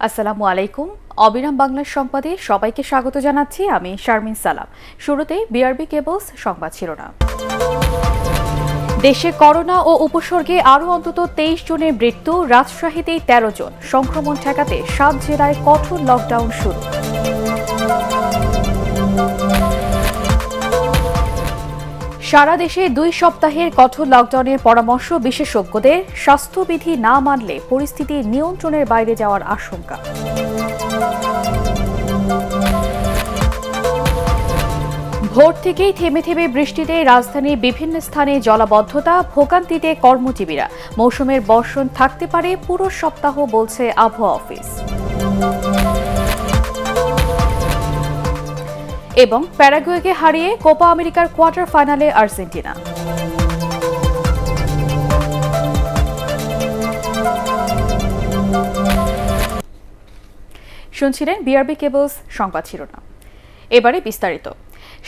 আসসালামু আলাইকুম। অবিরাম বাংলার সংবাদে সবাইকে স্বাগত জানাচ্ছি আমি শারমিন সালাম। শুরুতেই বিআরবি কেবলস সংবাদ শিরোনাম। দেশে করোনা ও উপসর্গে আরও অন্তত 23 জনের মৃত্যু, রাজশাহীতেই 13 জন। সংক্রমণ ঠেকাতে 7 জেলায় কঠোর লকডাউন শুরু। সারা দেশে 2 সপ্তাহের কঠোর লকডাউনের পরামর্শ বিশেষজ্ঞদের। স্বাস্থ্যবিধি না মানলে পরিস্থিতি নিয়ন্ত্রণের বাইরে যাওয়ার আশঙ্কা। ভোর থেকেই থেমে থেমে বৃষ্টিতে রাজধানীর বিভিন্ন স্থানে জলাবদ্ধতা, ভোগান্তিতে কর্মজীবীরা। মৌসুমের বর্ষণ থাকতে পারে পুরো সপ্তাহ, বলছে আবহাওয়া অফিস। এবং প্যারাগুয়েকে হারিয়ে কোপা আমেরিকার কোয়ার্টার ফাইনালে আর্জেন্টিনা। শুনছিলেন বিআরবি কেবলস সংবাদ শিরোনাম। এবারে বিস্তারিত।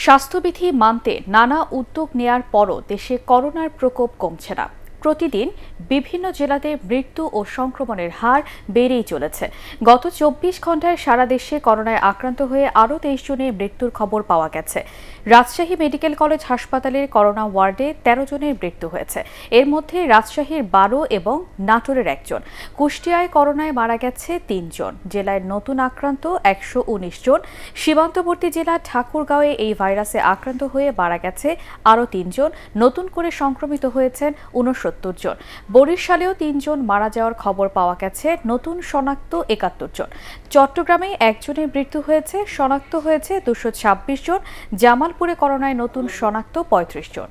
স্বাস্থ্যবিধি মানতে নানা উদ্যোগ নেয়ার পরও দেশে করোনার প্রকোপ কমছে না। প্রতিদিন বিভিন্ন জেলাতে মৃত্যু ও সংক্রমণের হার বেড়েই চলেছে। গত 24 ঘণ্টায় সারা দেশে করোনায় আক্রান্ত হয়ে আরও 23 জনের মৃত্যুর খবর পাওয়া গেছে। রাজশাহী মেডিকেল কলেজ হাসপাতালের করোনা ওয়ার্ডে 13 জনের মৃত্যু হয়েছে। এর মধ্যে রাজশাহীর 12 এবং নাটোরের 1 জন। কুষ্টিয়ায় করোনায় মারা গেছে 3 জন। জেলায় নতুন আক্রান্ত 119 জন। সীমান্তবর্তী জেলা ঠাকুরগাঁওয়ে এই ভাইরাসে আক্রান্ত হয়ে মারা গেছে আরও 3 জন। নতুন করে সংক্রমিত হয়েছেন 69 জন। বরিশালেও 3 জন মারা যাওয়ার খবর পাওয়া গেছে, নতুন শনাক্ত 71 জন। চট্টগ্রামে 1 জনের মৃত্যু হয়েছে, শনাক্ত হয়েছে 226 জন। জামালপুরে করোনায় নতুন শনাক্ত 35 জন।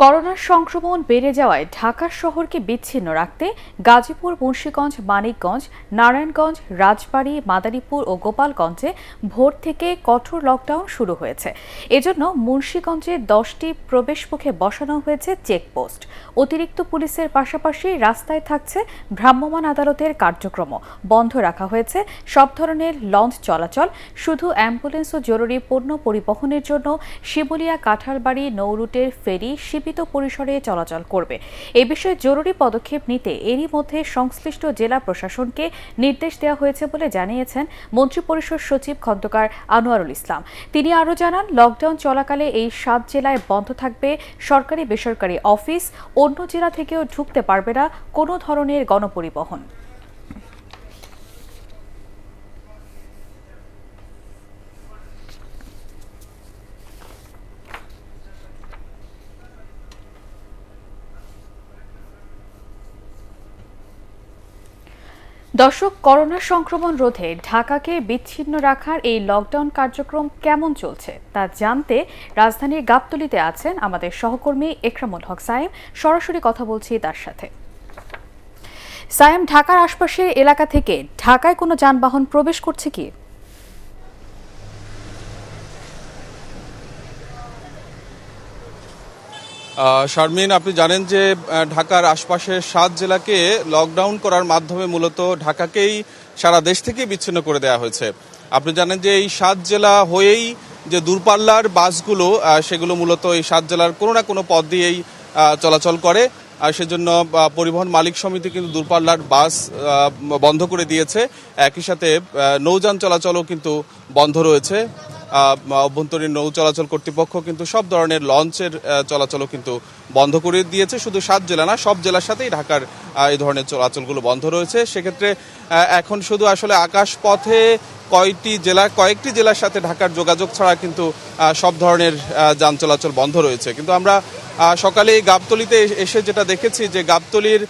করোনার সংক্রমণ বেড়ে যাওয়ায় ঢাকা শহরকে বিচ্ছিন্ন রাখতে গাজীপুর, মুন্সিগঞ্জ, মানিকগঞ্জ, নারায়ণগঞ্জ, রাজবাড়ী, মাদারীপুর ও গোপালগঞ্জে ভোর থেকে কঠোর লকডাউন শুরু হয়েছে। এজন্য মুন্সিগঞ্জে 10টি প্রবেশমুখে বসানো হয়েছে চেকপোস্ট। অতিরিক্ত পুলিশের পাশাপাশি রাস্তায় থাকছে ভ্রাম্যমাণ আদালতের কার্যক্রমও। বন্ধ রাখা হয়েছে সব ধরনের লঞ্চ চলাচল। শুধু অ্যাম্বুলেন্স ও জরুরি পণ্য পরিবহনের জন্য শিমুলিয়া, কাঁঠালবাড়ি নৌরুটের ফেরি সীমিত পরিসরে চলাচল করবে। এ বিষয়ে জরুরি পদক্ষেপ নিতে এরই মধ্যে সংশ্লিষ্ট জেলা প্রশাসনকে নির্দেশ দেওয়া হয়েছে বলে জানিয়েছেন মন্ত্রিপরিষদ সচিব খন্দকার আনোয়ারুল ইসলাম। তিনি আরও জানান, লকডাউন চলাকালে এই 7 জেলায় বন্ধ থাকবে সরকারি বেসরকারি অফিস। অন্য জেলা থেকেও ঢুকতে পারবে না কোনো ধরনের গণপরিবহন। দর্শক, করোনা সংক্রমণ রোধে ঢাকাকে বিচ্ছিন্ন রাখার এই লকডাউন কার্যক্রম কেমন চলছে তা জানতে রাজধানীর গাবতলীতে আছেন আমাদের সহকর্মী একরামুল হক সায়েম। সরাসরি কথা বলছি তার সাথে। সায়েম, ঢাকার আশপাশের এলাকা থেকে ঢাকায় কোনো যানবাহন প্রবেশ করছে কি? শারমিন, আপনি জানেন যে ঢাকার আশপাশের 7 জেলাকে লকডাউন করার মাধ্যমে মূলত ঢাকাকেই সারা দেশ থেকে বিচ্ছিন্ন করে দেওয়া হয়েছে। আপনি জানেন যে এই 7 জেলা হয়েই যে দূরপাল্লার বাসগুলো সেগুলো মূলত এই 7 জেলার কোনো না কোনো পথ দিয়েই চলাচল করে। আর সেজন্য পরিবহন মালিক সমিতি কিন্তু দূরপাল্লার বাস বন্ধ করে দিয়েছে। একই সাথে নৌযান চলাচলও কিন্তু বন্ধ রয়েছে। অভ্যন্তরীণ নৌ চলাচল কর্তৃপক্ষ কিন্তু সব ধরনের লঞ্চের চলাচলও কিন্তু বন্ধ করে দিয়েছে। শুধু 7 জেলা না, সব জেলার সাথেই ঢাকার এই ধরনের চলাচলগুলো বন্ধ রয়েছে। সেক্ষেত্রে এখন শুধু আসলে আকাশ পথে কয়েকটি জেলার সাথে ঢাকার যোগাযোগ ছাড়া কিন্তু সব ধরনের যান চলাচল বন্ধ রয়েছে। কিন্তু আমরা সকালে গাবতলীতে এসে যেটা দেখেছি যে গাবতলীর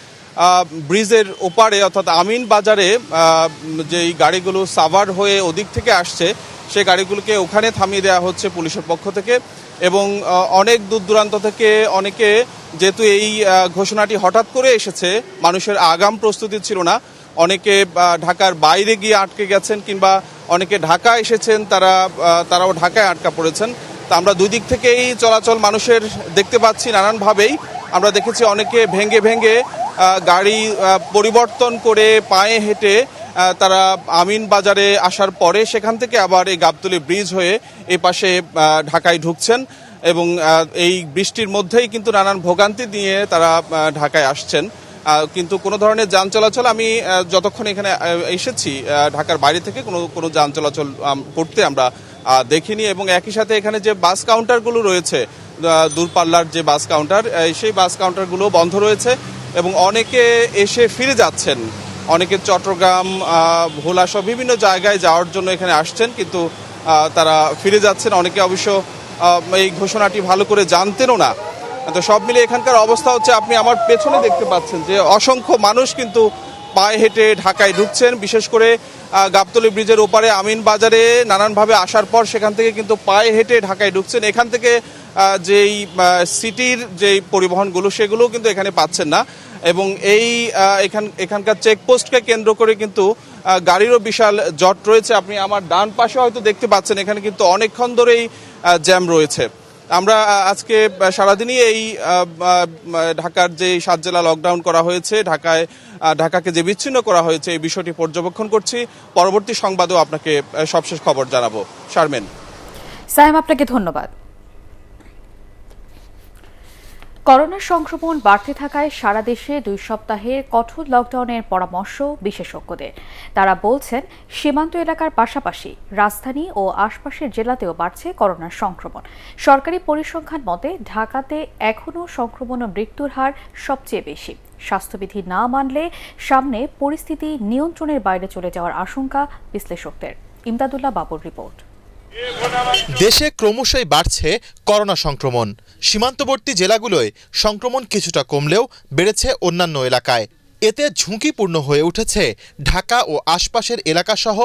ব্রিজের ওপারে অর্থাৎ আমিন বাজারে যেই গাড়িগুলো সাভার হয়ে ওদিক থেকে আসছে সেই গাড়িগুলোকে ওখানে থামিয়ে দেওয়া হচ্ছে পুলিশের পক্ষ থেকে। এবং অনেক দূর দূরান্ত থেকে অনেকে, যেহেতু এই ঘোষণাটি হঠাৎ করে এসেছে, মানুষের আগাম প্রস্তুতি ছিল না, অনেকে ঢাকার বাইরে গিয়ে আটকে গেছেন কিংবা অনেকে ঢাকা এসেছেন, তারাও ঢাকায় আটকা পড়েছেন। তা আমরা দুই দিক থেকেই চলাচল মানুষের দেখতে পাচ্ছি নানানভাবেই। আমরা দেখেছি অনেকে ভেঙে ভেঙে গাড়ি পরিবর্তন করে পায়ে হেঁটে তারা আমিন বাজারে আসার পরে সেখান থেকে আবার এই গাবতলী ব্রিজ হয়ে এই পাশে ঢাকায় ঢুকছেন। এবং এই বৃষ্টির মধ্যেই কিন্তু নানান ভোগান্তি নিয়ে তারা ঢাকায় আসছেন। কিন্তু কোনো ধরনের যান চলাচল আমি যতক্ষণ এখানে এসেছি ঢাকার বাইরে থেকে কোনো যান চলাচল করতে আমরা দেখিনি। এবং একই সাথে এখানে যে বাস কাউন্টারগুলো রয়েছে, দূরপাল্লার যে বাস কাউন্টার, সেই বাস কাউন্টারগুলো বন্ধ রয়েছে এবং অনেকে এসে ফিরে যাচ্ছেন। অনেকে চট্টগ্রাম, ভোলা সহ বিভিন্ন জায়গায় যাওয়ার জন্য এখানে আসছেন, কিন্তু তারা ফিরে যাচ্ছেন। অনেকে অবশ্য এই ঘোষণাটি ভালো করে জানতেনও না। তো সব মিলে এখানকার অবস্থা হচ্ছে, আপনি আমার পেছনে দেখতে পাচ্ছেন যে অসংখ্য মানুষ কিন্তু পায়ে হেঁটে ঢাকায় ঢুকছেন। বিশেষ করে গাবতলী ব্রিজের ওপারে আমিন বাজারে নানানভাবে আসার পর সেখান থেকে কিন্তু পায়ে হেঁটে ঢাকায় ঢুকছেন। এখান থেকে যেই সিটির যেই পরিবহনগুলো সেগুলো কিন্তু এখানে পাচ্ছেন না। এবং এই এখানকার চেকপোস্টকে কেন্দ্র করে কিন্তু গাড়িরও বিশাল জট রয়েছে। আপনি আমার ডান পাশে হয়তো দেখতে পাচ্ছেন, এখানে কিন্তু অনেকক্ষণ ধরেই জ্যাম রয়েছে। আমরা আজকে সারাদিনই এই ঢাকার যে 7 জেলা লকডাউন করা হয়েছে, ঢাকাকে যে বিচ্ছিন্ন করা হয়েছে, এই বিষয়টি পর্যবেক্ষণ করছি। পরবর্তী সংবাদেও আপনাকে সবশেষ খবর জানাবো। শারমিন। সায়েম, আপনাকে ধন্যবাদ। করোনার সংক্রমণ বাড়তে থাকায় সারা দেশে 2 সপ্তাহের কঠোর লকডাউনের পরামর্শ বিশেষজ্ঞদের। তারা বলছেন, সীমান্ত এলাকার পাশাপাশি রাজধানী ও আশপাশের জেলাতেও বাড়ছে করোনার সংক্রমণ। সরকারি পরিসংখ্যান মতে ঢাকাতে এখনও সংক্রমণ ও মৃত্যুর হার সবচেয়ে বেশি। স্বাস্থ্যবিধি না মানলে সামনে পরিস্থিতি নিয়ন্ত্রণের বাইরে চলে যাওয়ার আশঙ্কা বিশ্লেষকদের। ইমদাদুল্লাহ বাবুর রিপোর্ট। দেশে ক্রমশই বাড়ছে করোনা সংক্রমণ। সীমান্তবর্তী জেলাগুলোয় সংক্রমণ কিছুটা কমলেও বেড়েছে অন্যান্য এলাকায়। এতে ঝুঁকিপূর্ণ হয়ে উঠেছে ঢাকা ও আশপাশের এলাকাসহ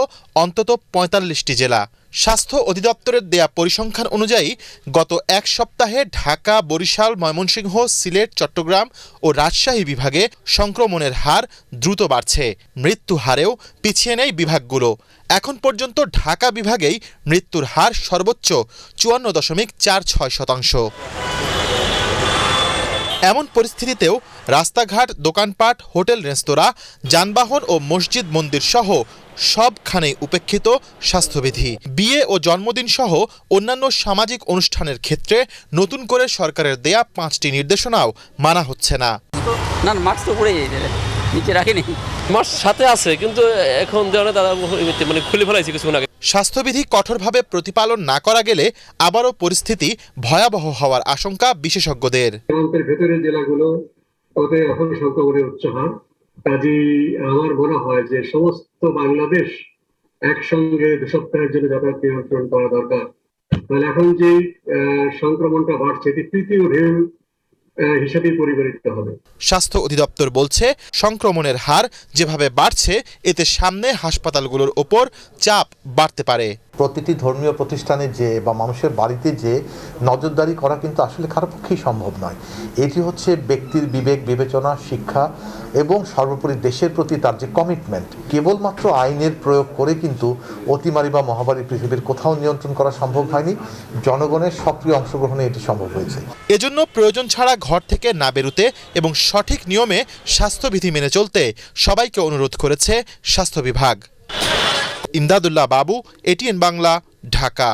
অন্তত ৪৫টি জেলা। স্বাস্থ্য অধিদপ্তরের দেয়া পরিসংখ্যান অনুযায়ী গত এক সপ্তাহে ঢাকা, বরিশাল, ময়মনসিংহ, সিলেট, চট্টগ্রাম ও রাজশাহী বিভাগে সংক্রমণের হার দ্রুত বাড়ছে। মৃত্যু হারেও পিছিয়ে নেই বিভাগগুলো। এখন পর্যন্ত ঢাকা বিভাগেই মৃত্যুর হার সর্বোচ্চ ৫৪.৪৬%। এমন পরিস্থিতিতেও রাস্তাঘাট, দোকানপাট, হোটেল, রেস্তোরাঁ, যানবাহন ও মসজিদ মন্দির সহ সবখানেই উপেক্ষিত স্বাস্থ্যবিধি। বিয়ে ও জন্মদিন সহ অন্যান্য সামাজিক অনুষ্ঠানের ক্ষেত্রে নতুন করে সরকারের দেয়া 5টি নির্দেশনাও মানা হচ্ছে না। মাস্ক তো পরে নিচে রাখিনি, মাস্ক সাথে আছে, কিন্তু এখন দাদা মানে খুলে ফেলাইছে কিছুক্ষণ আগে। স্বাস্থ্যবিধি কঠোরভাবে প্রতিপালন না করা গেলে আবারও পরিস্থিতি ভয়াবহ হওয়ার আশঙ্কা বিশেষজ্ঞদের। সীমান্তের ভেতরের জেলাগুলো তবে এখন সংক্রমণের উচ্চ হার। কাজেই আমার মনে হয় যে সমস্ত বাংলাদেশ একসঙ্গে 2 সপ্তাহের জন্য যাতায়াত নিয়ন্ত্রণ করা দরকার। তাহলে এখন যে সংক্রমণটা বাড়ছে, এটি তৃতীয় ঢেউ হিসেবে পরিগণিত হবে। স্বাস্থ্য অধিদপ্তর বলছে, সংক্রমণের হার যেভাবে বাড়ছে এতে সামনে হাসপাতালগুলোর ওপর চাপ বাড়তে পারে। প্রতিটি ধর্মীয় প্রতিষ্ঠানে যে বা মানুষের বাড়িতে যে নজরদারি করা কিন্তু আসলে কারো পক্ষেই সম্ভব নয়। এটি হচ্ছে ব্যক্তির বিবেক, বিবেচনা, শিক্ষা এবং সর্বোপরি দেশের প্রতি তার যে কমিটমেন্ট। কেবলমাত্র আইনের প্রয়োগ করে কিন্তু অতিমারি বা মহামারী পৃথিবীর কোথাও নিয়ন্ত্রণ করা সম্ভব হয়নি। জনগণের সক্রিয় অংশগ্রহণে এটি সম্ভব হয়েছে। এজন্য প্রয়োজন ছাড়া ঘর থেকে না বেরোতে এবং সঠিক নিয়মে স্বাস্থ্যবিধি মেনে চলতে সবাইকে অনুরোধ করেছে স্বাস্থ্য বিভাগ। ইমদাদুল্লাহ বাবু, এটিএন বাংলা, ঢাকা।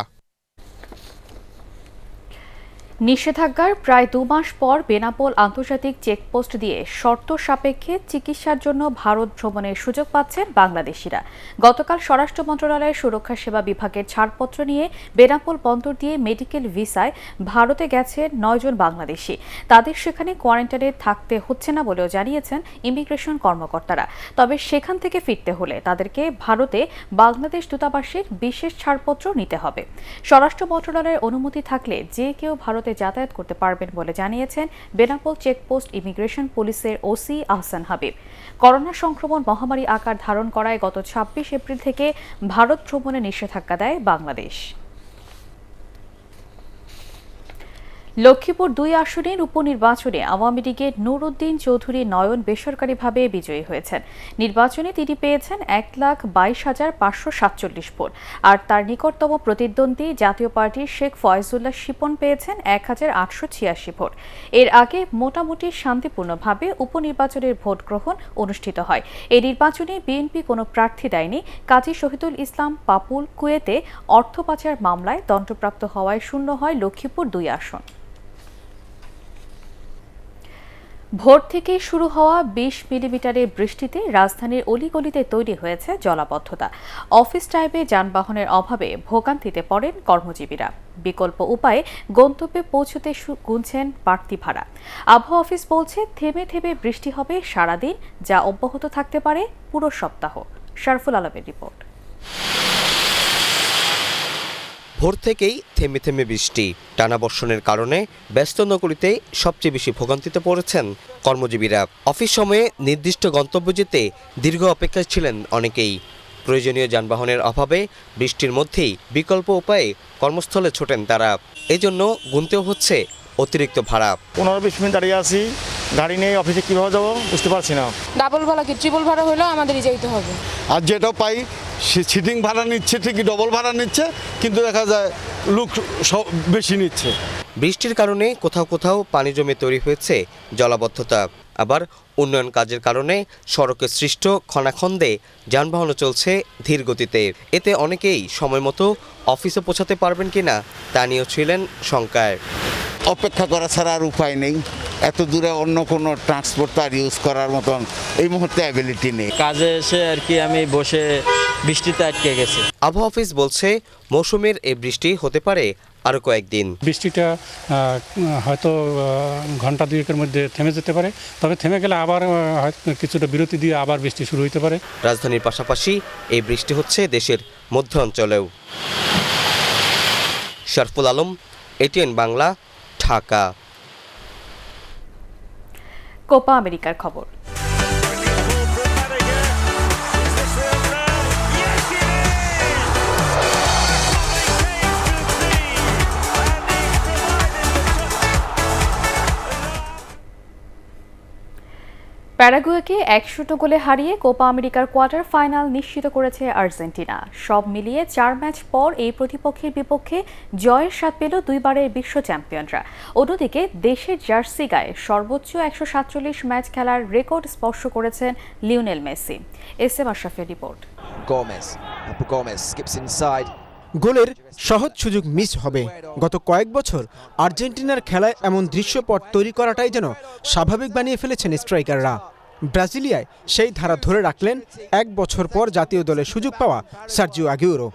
নিষেধাজ্ঞার প্রায় 2 মাস পর বেনাপোল আন্তর্জাতিক চেকপোস্ট দিয়ে শর্ত সাপেক্ষে চিকিৎসার জন্য ভারত ভ্রমণের সুযোগ পাচ্ছেন বাংলাদেশিরা। গতকাল স্বরাষ্ট্র মন্ত্রণালয়ের সুরক্ষা সেবা বিভাগের ছাড়পত্র নিয়ে বেনাপোল বন্দর দিয়ে মেডিকেল ভিসায় ভারতে গেছেন 9 জন বাংলাদেশি। তাদের সেখানে কোয়ারেন্টাইনে থাকতে হচ্ছে না বলেও জানিয়েছেন ইমিগ্রেশন কর্মকর্তারা। তবে সেখান থেকে ফিরতে হলে তাদেরকে ভারতে বাংলাদেশ দূতাবাসের বিশেষ ছাড়পত্র নিতে হবে। স্বরাষ্ট্র মন্ত্রণালয়ের অনুমতি থাকলে যে কেউ ভারত যাতায়াত করতে পারবেন বলে জানিয়েছেন বেনাপোল চেকপোস্ট ইমিগ্রেশন পুলিশের ওসি আহসান হাবিব। করোনা সংক্রমণ মহামারী আকার ধারণ করায় গত 26 এপ্রিল থেকে ভারত ভ্রমণে নিষেধাজ্ঞা দেয় বাংলাদেশ। লক্ষ্মীপুর ২ আসনের উপনির্বাচনে আওয়ামী লীগের নুরউদ্দিন চৌধুরী নয়ন বেসরকারিভাবে বিজয়ী হয়েছেন। নির্বাচনে তিনি পেয়েছেন ১,২২,৫৪৭ ভোট, আর তার নিকটতম প্রতিদ্বন্দ্বী জাতীয় পার্টির শেখ ফয়জুল্লাহ শিপন পেয়েছেন ১,৮৮৬ ভোট। এর আগে মোটামুটি শান্তিপূর্ণভাবে উপনির্বাচনের ভোট গ্রহণ অনুষ্ঠিত হয়। এই নির্বাচনে বিএনপি কোনো প্রার্থী দেয়নি। কাজী শহীদুল ইসলাম পাপুল কুয়েতে অর্থ পাচার মামলায় দণ্ডপ্রাপ্ত হওয়ায় শূন্য হয় লক্ষ্মীপুর ২ আসন। ভোর থেকে শুরু হওয়া ২০ মিলিমিটারের বৃষ্টিতে রাজধানীর অলিগলিতে তৈরি হয়েছে জলাবদ্ধতা। অফিস টাইমে যানবাহনের অভাবে ভোগান্তিতে পড়েন কর্মজীবীরা। বিকল্প উপায়ে গন্তব্যে পৌঁছতে গুনছেন বাড়তি ভাড়া। আবহাওয়া অফিস বলছে থেমে থেমে বৃষ্টি হবে সারাদিন, যা অব্যাহত থাকতে পারে পুরো সপ্তাহ। শরফুল আলমের রিপোর্ট। ভোর থেকেই থেমে থেমে বৃষ্টি, টানা বর্ষণের কারণে ব্যস্ত নগরীতে সবচেয়ে বেশি ভোগান্তিতে পড়েছেন কর্মজীবীরা। অফিস সময়ে নির্দিষ্ট গন্তব্য যেতে দীর্ঘ অপেক্ষায় ছিলেন অনেকেই। প্রয়োজনীয় যানবাহনের অভাবে বৃষ্টির মধ্যেই বিকল্প উপায়ে কর্মস্থলে ছোটেন তারা। এজন্য গুনতেও হচ্ছে অতিরিক্ত ভাড়া। 15-20 মিনিট দাঁড়িয়ে আছি, গাড়ি নিয়ে অফিসে কীভাবে যাবো বুঝতে পারছি না। ডাবল ভাড়া কি ট্রিপল ভাড়া হলেও আমাদেরই যেতে হবে। আর যেটাও পাই সিটিং ভাড়া নিচ্ছে, ঠিকই ডবল ভাড়া নিচ্ছে, কিন্তু দেখা যায় লোক বেশি নিচ্ছে। বৃষ্টির কারণে কোথাও কোথাও পানি জমে তৈরি হয়েছে জলাবদ্ধতা। আবার উন্নয়ন কাজের কারণে সড়কে সৃষ্ট খনাখন্দে যানবাহনও চলছে ধীর গতিতে। এতে অনেকেই সময় মতো অফিসে পৌঁছাতে পারবেন কিনা তা নিয়েও ছিলেন শঙ্কায়। অপেক্ষা করা ছাড়া আর উপায় নেই। এত দূরে অন্য কোনো ট্রান্সপোর্ট তো আর ইউজ করার মতন এই মুহূর্তে অ্যাবিলিটি নেই। কাজে এসে আর কি আমি বসে বৃষ্টিতে আটকে গেছি। আবহাওয়া অফিস বলছে মৌসুমের এই বৃষ্টি হতে পারে আরও কয়েকদিন। বৃষ্টিটা হয়তো ঘন্টা দুয়েকের মধ্যে থেমে যেতে পারে, তবে থেমে গেলে আবার হয়তো কিছুটা বিরতি দিয়ে আবার বৃষ্টি শুরু হতে পারে। রাজধানীর পাশাপাশি এই বৃষ্টি হচ্ছে দেশের মধ্য অঞ্চলেও। শরফুল আলম, এটিএন বাংলা, ঢাকা। কোপা আমেরিকার খবর। প্যারাগুয়েকে ১০০ গোলে হারিয়ে কোপা আমেরিকার কোয়ার্টার ফাইনাল নিশ্চিত করেছে আর্জেন্টিনা। সব মিলিয়ে ৪ ম্যাচ পর এই প্রতিপক্ষের বিপক্ষে জয়ের স্বাদ পেল দুইবারের বিশ্ব চ্যাম্পিয়নরা। অন্যদিকে দেশের জার্সি গায়ে সর্বোচ্চ ১৪৭ ম্যাচ খেলার রেকর্ড স্পর্শ করেছেন লিওনেল মেসি। এসএম আশরাফের রিপোর্ট। গোলের সহজ সুযোগ মিস হবে। গত কয়েক বছর আর্জেন্টিনার খেলায় এমন দৃশ্যপট তৈরি করাটাই যেন স্বাভাবিক বানিয়ে ফেলেছেন স্ট্রাইকাররা। ব্রাজিলিয়ায় সেই ধারা ধরে রাখলেন ১ বছর পর জাতীয় দলে সুযোগ পাওয়া সার্জিও আগুয়েরো।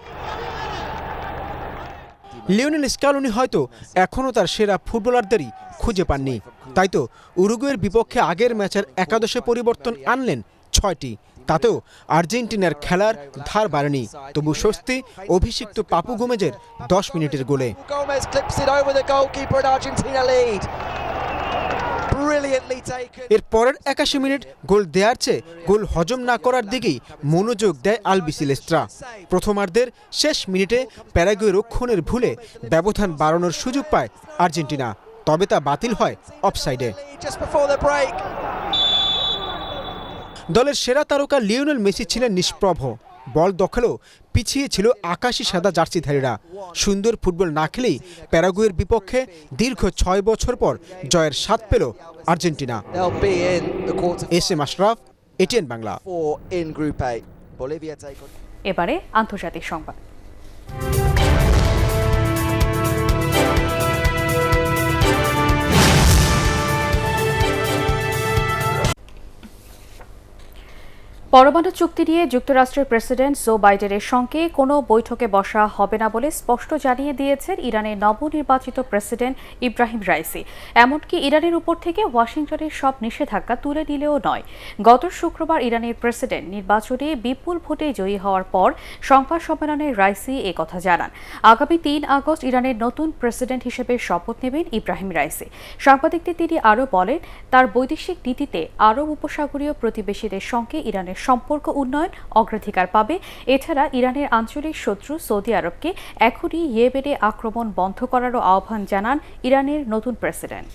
লিওনেল স্কালোনি হয়তো এখনও তার সেরা ফুটবলারদেরই খুঁজে পাননি, তাই তো উরুগুয়ের বিপক্ষে আগের ম্যাচের একাদশে পরিবর্তন আনলেন ৬টি। তাতেও আর্জেন্টিনার খেলার ধার বাড়েনি। তবু স্বস্তি অভিষিক্ত পাপু গোমেজের ১০ মিনিটের গোলে। এর পরের ৮১ মিনিট গোল দেওয়ার চেয়ে গোল হজম না করার দিকেই মনোযোগ দেয় আলবিসেলেস্তা। প্রথমার্ধের শেষ মিনিটে প্যারাগুয়ে রক্ষণের ভুলে ব্যবধান বাড়ানোর সুযোগ পায় আর্জেন্টিনা, তবে তা বাতিল হয় অফসাইডে। দলের সেরা তারকা লিওনেল মেসি ছিলেন নিষ্প্রভ। বল দখলেও পিছিয়ে ছিল আকাশি সাদা জার্সিধারীরা। সুন্দর ফুটবল না খেলেই প্যারাগুয়ের বিপক্ষে দীর্ঘ ৬ বছর পর জয়ের স্বাদ পেল Argentina. SM Ashraf, ATN Bangla. এবারে আন্তর্জাতিক সংবাদ। পরমাণু চুক্তি নিয়ে যুক্তরাষ্ট্রের প্রেসিডেন্ট জো বাইডেনের সঙ্গে কোনো বৈঠকে বসা হবে না বলে স্পষ্ট জানিয়ে দিয়েছেন ইরানের নবনির্বাচিত প্রেসিডেন্ট ইব্রাহিম রাইসি। এমনকি ইরানের উপর থেকে ওয়াশিংটনের সব নিষেধাজ্ঞা তুলে নিলেও নয়। গত শুক্রবার ইরানের প্রেসিডেন্ট নির্বাচনে বিপুল ভোটে জয়ী হওয়ার পর সংবাদ সম্মেলনে রাইসি একথা জানান। আগামী ৩ আগস্ট ইরানের নতুন প্রেসিডেন্ট হিসেবে শপথ নেবেন ইব্রাহিম রাইসি। সাংবাদিকদের তিনি আরও বলেন, তার বৈদেশিক নীতিতে আরব উপসাগরীয় প্রতিবেশীদের সঙ্গে ইরানের সম্পর্ক উন্নয়ন অগ্রাধিকার পাবে। এছাড়া ইরানের আঞ্চলিক শত্রু সৌদি আরবকে এখনই ইয়েমেনে আক্রমণ বন্ধ করারও আহ্বান জানান ইরানের নতুন প্রেসিডেন্ট।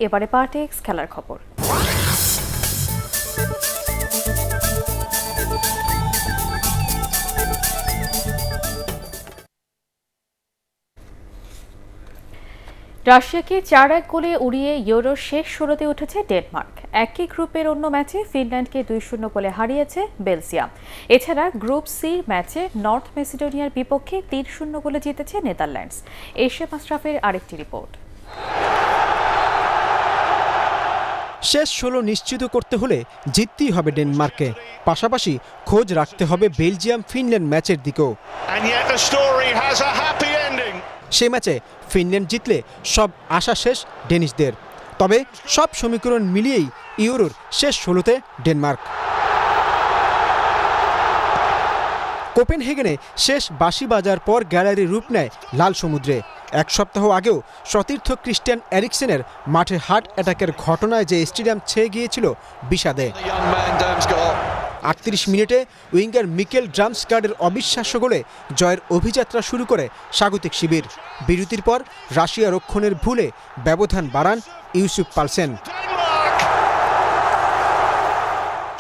এবারে পার্টেক্স খেলার খবর। রাশিয়াকে 4-1 গোলে উড়িয়ে ইউরোর শেষ 16তে উঠেছে ডেনমার্ক। একই গ্রুপের অন্য ম্যাচে ফিনল্যান্ডকে 2-0 গোলে হারিয়েছে বেলজিয়াম। এছাড়া গ্রুপ সি ম্যাচে নর্থ মেসিডোনিয়ার বিপক্ষে 3-0 গোলে জিতেছে নেদারল্যান্ডস। এশিয়া মাশরাফের আরেকটি রিপোর্ট। শেষ 16 নিশ্চিত করতে হলে জিততেই হবে ডেনমার্ককে, পাশাপাশি খোঁজ রাখতে হবে বেলজিয়াম ফিনল্যান্ড ম্যাচের দিকেও। সে ম্যাচে ফিনল্যান্ড জিতলে সব আশা শেষ ডেনিশদের। তবে সব সমীকরণ মিলিয়েই ইউরোর শেষ 16তে ডেনমার্ক। কোপেনহেগেনে শেষ বাঁশি বাজার পর গ্যালারি রূপ নেয় লাল সমুদ্রে। এক সপ্তাহ আগেও সতীর্থ ক্রিস্টিয়ান এরিকসেনের মাঠে হার্ট অ্যাটাকের ঘটনায় যে স্টেডিয়াম ছেয়ে গিয়েছিল বিষাদে। 38 মিনিটে উইঙ্গার মিকেল ড্রামসগার্ডের অবিশ্বাস্য গোলে জয়ের অভিযাত্রা শুরু করে স্বাগতিক শিবির। বিরতির পর রাশিয়া রক্ষণের ভুলে ব্যবধান বাড়ান ইউসুফ পালসেন।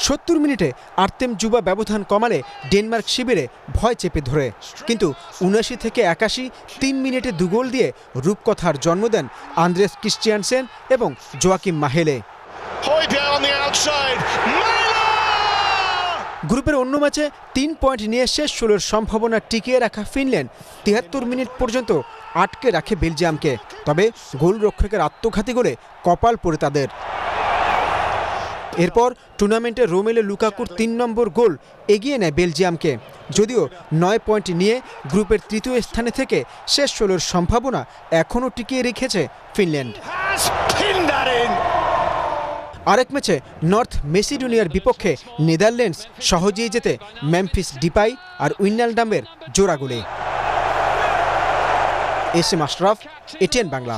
70 মিনিটে আর্তেম জুবা ব্যবধান কমালে ডেনমার্ক শিবিরে ভয় চেপে ধরে। কিন্তু 79 থেকে 81 3 মিনিটে 2 গোল দিয়ে রূপকথার জন্ম দেন আন্দ্রেস ক্রিস্টিয়ানসেন এবং জোয়াকিম মাহেলে। গ্রুপের অন্য ম্যাচে 3 পয়েন্ট নিয়ে শেষ 16-র সম্ভাবনা টিকিয়ে রাখা ফিনল্যান্ড 73 মিনিট পর্যন্ত আটকে রাখে বেলজিয়ামকে। তবে গোলরক্ষকের আত্মঘাতী গোলে কপাল পড়ে তাদের। এরপর টুর্নামেন্টে রোমেলু লুকাকুর 3 নম্বর গোল এগিয়ে নেয় বেলজিয়ামকে। যদিও 9 পয়েন্ট নিয়ে গ্রুপের তৃতীয় স্থানে থেকে শেষ 16-র সম্ভাবনা এখনও টিকিয়ে রেখেছে ফিনল্যান্ড। আরেক ম্যাচে নর্থ মেসিডোনিয়ার বিপক্ষে নেদারল্যান্ডস সহজেই জেতে মেমফিস ডিপাই আর উইনালডামের জোড়া গোলে। SM Ashraf, ATN Bangla.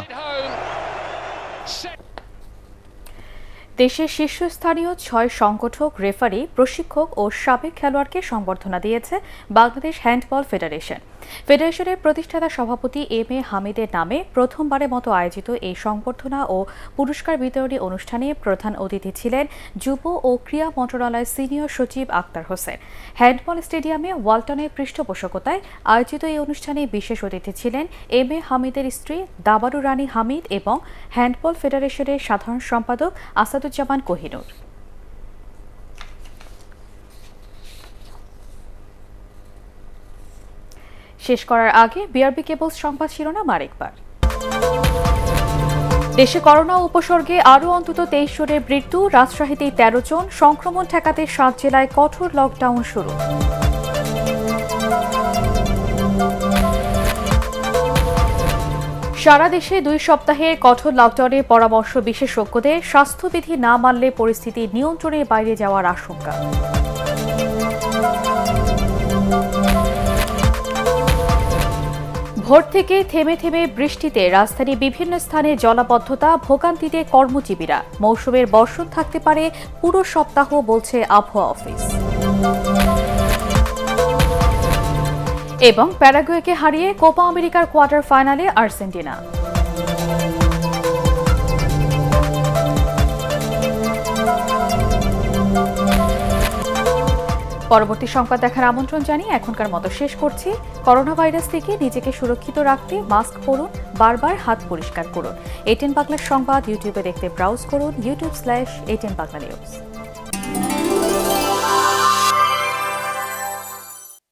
দেশের শীর্ষস্থানীয় 6 সংগঠক, রেফারি, প্রশিক্ষক ও সাবেক খেলোয়াড়কে সংবর্ধনা দিয়েছে বাংলাদেশ হ্যান্ডবল ফেডারেশন। ফেডারেশনের প্রতিষ্ঠাতা সভাপতি এম এ হামিদের নামে প্রথমবারের মতো আয়োজিত এই সংবর্ধনা ও পুরস্কার বিতরণী অনুষ্ঠানে প্রধান অতিথি ছিলেন যুব ও ক্রীড়া মন্ত্রণালয়ের সিনিয়র সচিব আক্তার হোসেন। হ্যান্ডবল স্টেডিয়ামে ওয়ালটনের পৃষ্ঠপোষকতায় আয়োজিত এই অনুষ্ঠানে বিশেষ অতিথি ছিলেন এম এ হামিদের স্ত্রী দাবারু রানী হামিদ এবং হ্যান্ডবল ফেডারেশনের সাধারণ সম্পাদক আসাদুজ্জামান কোহিনুর। শেষ করার আগে বিআরবি কেবলস সংবাদ শিরোনাম আরেকবার। দেশে করোনা উপসর্গে আরও অন্তত 23 জনের মৃত্যু, রাজশাহীতে 13 জন। সংক্রমণ ঠেকাতে 7 জেলায় কঠোর লকডাউন শুরু। সারা দেশে 2 সপ্তাহের কঠোর লকডাউনের পরামর্শ বিশেষজ্ঞদের। স্বাস্থ্যবিধি না মানলে পরিস্থিতি নিয়ন্ত্রণের বাইরে যাওয়ার আশঙ্কা। ভোর থেকে থেমে থেমে বৃষ্টিতে রাজধানীর বিভিন্ন স্থানে জলাবদ্ধতা, ভোগান্তিতে কর্মজীবীরা। মৌসুমের বর্ষণ থাকতে পারে পুরো সপ্তাহ, বলছে আবহাওয়া অফিস। এবং প্যারাগুয়েকে হারিয়ে কোপা আমেরিকার কোয়ার্টার ফাইনালে আর্জেন্টিনা। পরবর্তী সংবাদ দেখার আমন্ত্রণ জানিয়ে এখনকার মতো শেষ করছি। করোনা ভাইরাস থেকে নিজেকে সুরক্ষিত রাখতে মাস্ক পরুন, বারবার হাত পরিষ্কার করুন। এটিএন বাংলার সংবাদ ইউটিউবে দেখতে ব্রাউজ করুন youtube/ATN Bangla News।